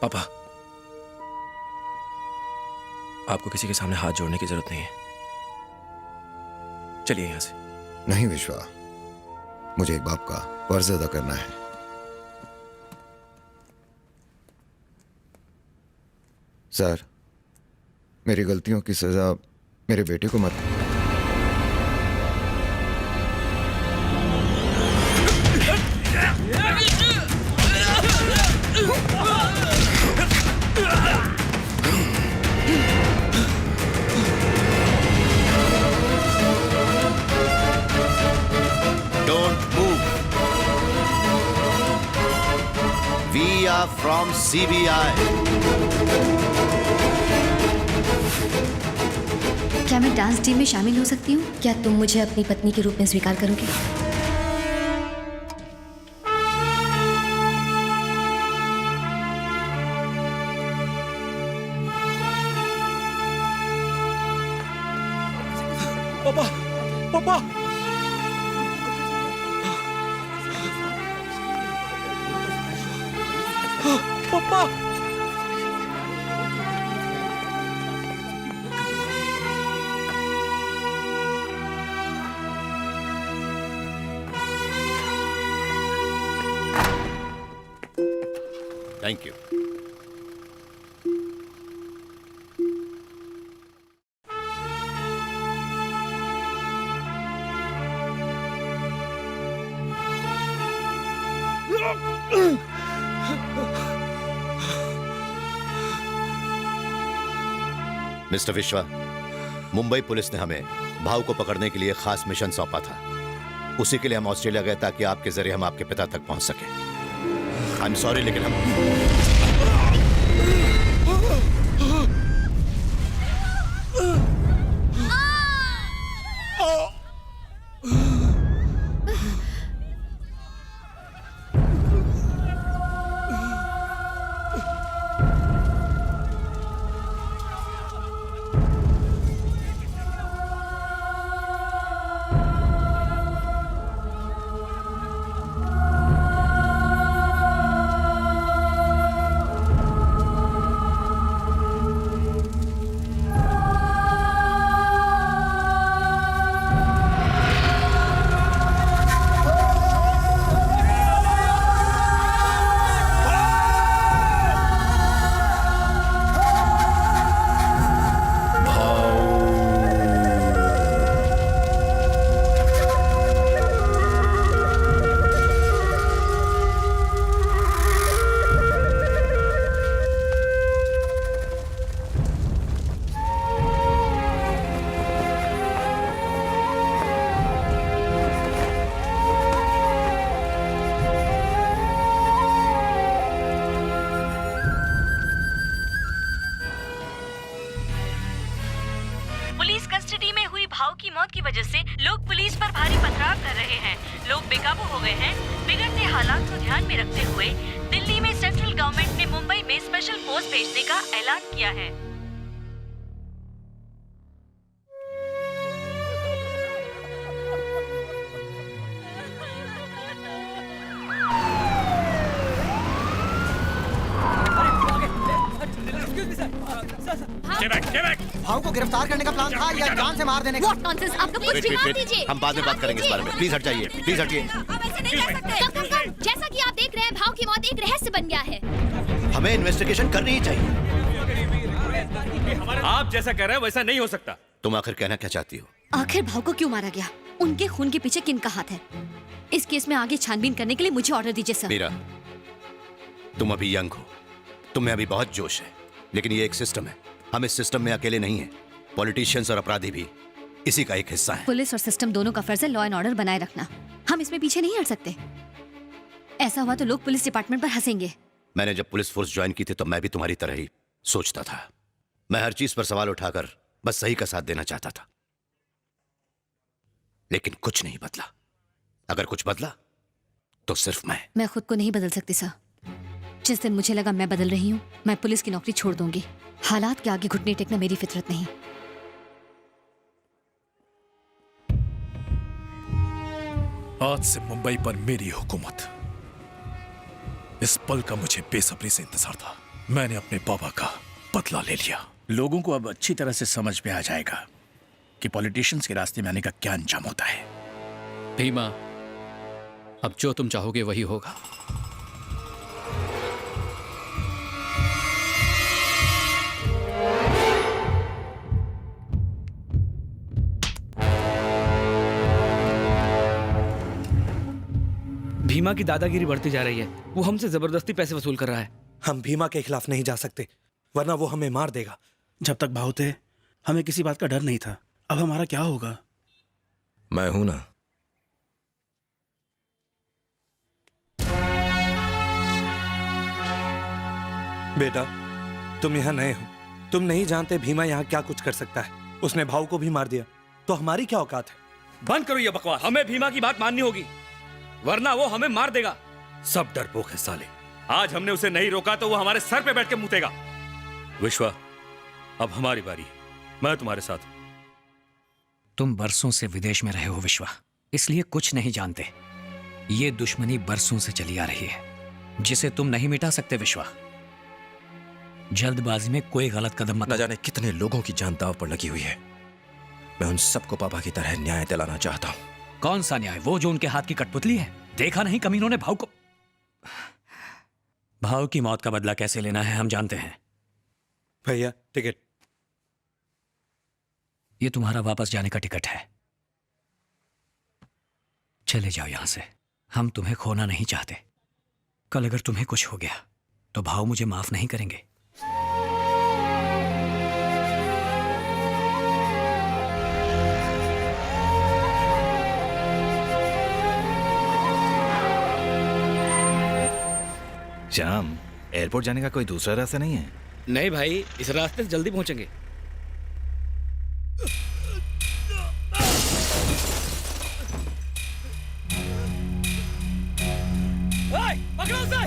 पापा, आपको किसी के सामने हाथ जोड़ने की जरूरत नहीं है। चलिए यहां से। नहीं विश्वा, मुझे एक बाप का फर्ज अदा करना है। सर, मेरी गलतियों की सजा मेरे बेटे को मत। We are from CBI. क्या मैं डांस टीम में शामिल हो सकती हूँ? क्या तुम मुझे अपनी पत्नी के रूप में स्वीकार करोगे? पापा, पापा, पापा। Thank you. मिस्टर विश्वा, मुंबई पुलिस ने हमें भाव को पकड़ने के लिए खास मिशन सौंपा था। उसी के लिए हम ऑस्ट्रेलिया गए ताकि आपके जरिए हम आपके पिता तक पहुंच सके। आई एम सॉरी, लेकिन हम पुलिस कस्टडी में हुई भाव की मौत की वजह से लोग पुलिस पर भारी पथराव कर रहे हैं। लोग बेकाबू हो गए हैं। बिगड़ते हालात को ध्यान में रखते हुए दिल्ली में सेंट्रल गवर्नमेंट ने मुंबई में स्पेशल फोर्स भेजने का ऐलान किया है। भाव को गिरफ्तार करने का प्लान था या जान से मार देने का? नॉनसेंस, आपका कुछ भी मार दीजिए। हम बाद में बात करेंगे इस बारे में। प्लीज हट जाइए, प्लीज हटिए। जैसा कि आप देख रहे हैं, भाव की मौत एक रहस्य बन गया है। हमें इन्वेस्टिगेशन करनी ही चाहिए। आप जैसा कह रहे हैं वैसा नहीं हो सकता। तुम आखिर कहना क्या चाहती हो? आखिर भाव को क्यों मारा गया? उनके खून के पीछे किन का हाथ है? इस केस में आगे छानबीन करने के लिए मुझे ऑर्डर दीजिए सर। मीरा, तुम अभी यंग हो, तुम्हें अभी बहुत जोश है, लेकिन ये एक सिस्टम है। हम इस सिस्टम में अकेले नहीं हैं। पॉलिटिशियंस और अपराधी भी इसी का एक हिस्सा है। पुलिस और सिस्टम दोनों का फर्ज है लॉ एंड ऑर्डर बनाए रखना। हम इसमें पीछे नहीं हट सकते। ऐसा हुआ तो लोग पुलिस डिपार्टमेंट पर हंसेंगे। मैंने जब पुलिस फोर्स ज्वाइन की थी तो मैं भी तुम्हारी तरह ही सोचता था। मैं हर चीज पर सवाल उठाकर बस सही का साथ देना चाहता था, लेकिन कुछ नहीं बदला। अगर कुछ बदला तो सिर्फ मैं खुद को नहीं बदल सकती सर। जिस दिन मुझे लगा मैं बदल रही हूँ, मैं पुलिस की नौकरी छोड़ दूंगी। हालात के आगे घुटने टेकना मेरी फितरत नहीं। आज से मुंबई पर मेरी हुकूमत। इस पल का मुझे बेसब्री से इंतजार था। मैंने अपने पापा का बदला ले लिया। लोगों को अब अच्छी तरह से समझ में आ जाएगा कि पॉलिटिशियंस के रास्ते में आने का क्या अंजाम होता है। भीमा, अब जो तुम चाहोगे वही होगा। भीमा की दादागिरी बढ़ती जा रही है। वो हमसे जबरदस्ती पैसे वसूल कर रहा है। हम भीमा के खिलाफ नहीं जा सकते, वरना वो हमें मार देगा। जब तक भाव थे हमें किसी बात का डर नहीं था। अब हमारा क्या होगा? मैं हूं ना। बेटा, तुम यहाँ नए हो, तुम नहीं जानते भीमा यहाँ क्या कुछ कर सकता है। उसने भाव को भी मार दिया, तो हमारी क्या औकात है? बंद करो ये बकवास। हमें भीमा की बात माननी होगी, वरना वो हमें मार देगा। सब डरपोक है साले। आज हमने उसे नहीं रोका तो वो हमारे सर पे बैठ के मुतेगा। विश्वा, अब हमारी बारी है। मैं तुम्हारे साथ हूं। तुम बरसों से विदेश में रहे हो विश्वा, इसलिए कुछ नहीं जानते। ये दुश्मनी बरसों से चली आ रही है, जिसे तुम नहीं मिटा सकते विश्वा। जल्दबाजी में कोई गलत कदम मत। न जाने कितने लोगों की जान दांव पर लगी हुई है। मैं उन सबको पापा की तरह न्याय दिलाना चाहता हूं। कौन सा न्याय? वो जो उनके हाथ की कठपुतली है। देखा नहीं कमीनों ने भाव की मौत का बदला कैसे लेना है हम जानते हैं। भैया, टिकट। ये तुम्हारा वापस जाने का टिकट है। चले जाओ यहां से। हम तुम्हें खोना नहीं चाहते। कल अगर तुम्हें कुछ हो गया तो भाव मुझे माफ नहीं करेंगे। श्याम, एयरपोर्ट जाने का कोई दूसरा रास्ता नहीं है? नहीं भाई, इस रास्ते से जल्दी पहुंचेंगे। पकड़ो उसे!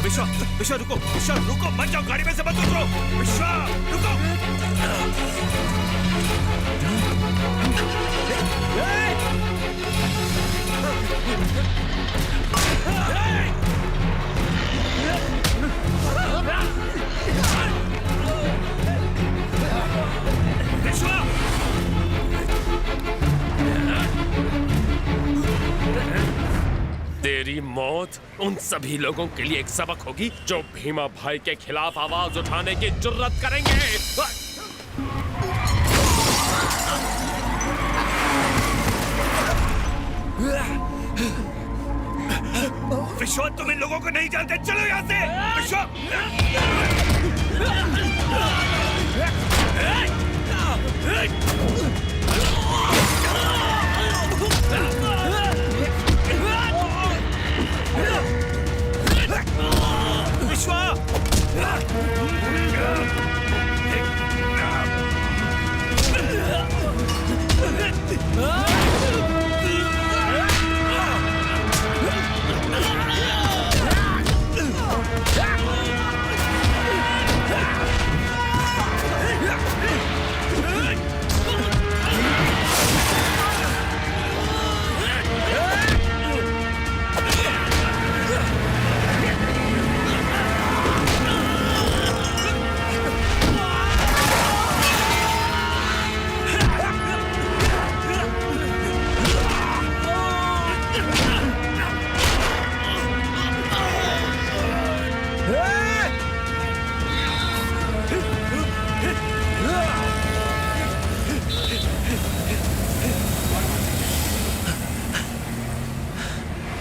विश्वा, विश्वा रुको, विश्वा रुको, मत जाओ, गाड़ी में से मत उतरो। विश्वा रुको। तेरी मौत उन सभी लोगों के लिए एक सबक होगी जो भीमा भाई के खिलाफ आवाज उठाने की जुर्रत करेंगे। विश्वा, तुम इन लोगों को नहीं जानते, चलो यहाँ से। विश्वा,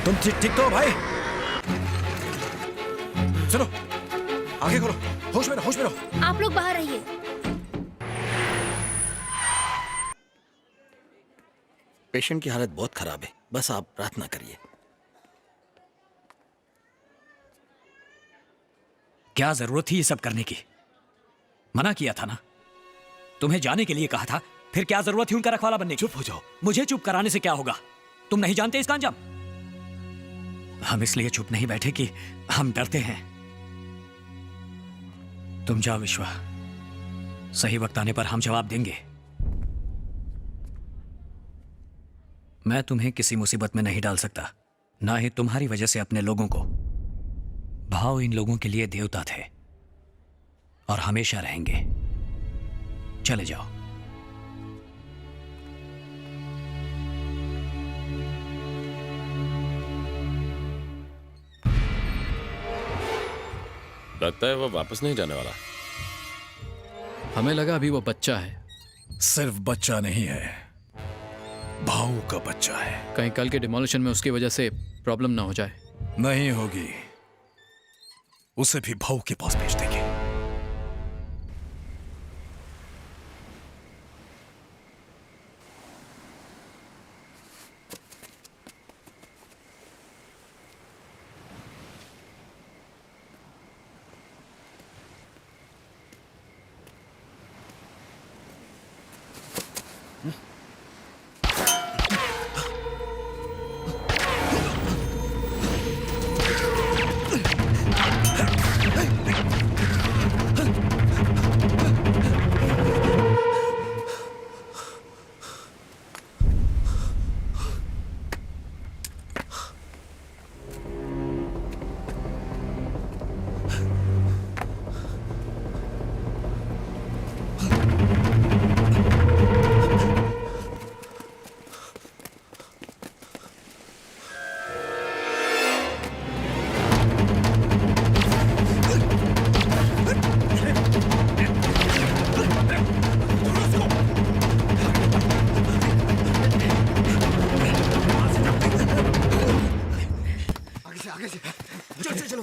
तुम ठीक तो हो भाई? चलो आगे करो, होश में रहो, होश में रहो। आप लोग बाहर रहिए। पेशेंट की हालत बहुत खराब है, बस आप प्रार्थना करिए। क्या जरूरत थी ये सब करने की? मना किया था ना, तुम्हें जाने के लिए कहा था, फिर क्या जरूरत थी उनका रखवाला बनने की? चुप हो जाओ। मुझे चुप कराने से क्या होगा? तुम नहीं जानते इसका अंजाम। हम इसलिए चुप नहीं बैठे कि हम डरते हैं। तुम जाओ विश्वा, सही वक्त आने पर हम जवाब देंगे। मैं तुम्हें किसी मुसीबत में नहीं डाल सकता, ना ही तुम्हारी वजह से अपने लोगों को। भाव इन लोगों के लिए देवता थे और हमेशा रहेंगे। चले जाओ। लगता है वो वापस नहीं जाने वाला। हमें लगा अभी वो बच्चा है। सिर्फ बच्चा नहीं है, भाऊ का बच्चा है। कहीं कल के डिमोलिशन में उसकी वजह से प्रॉब्लम ना हो जाए। नहीं होगी, उसे भी भाऊ के पास भेज देंगे। चलो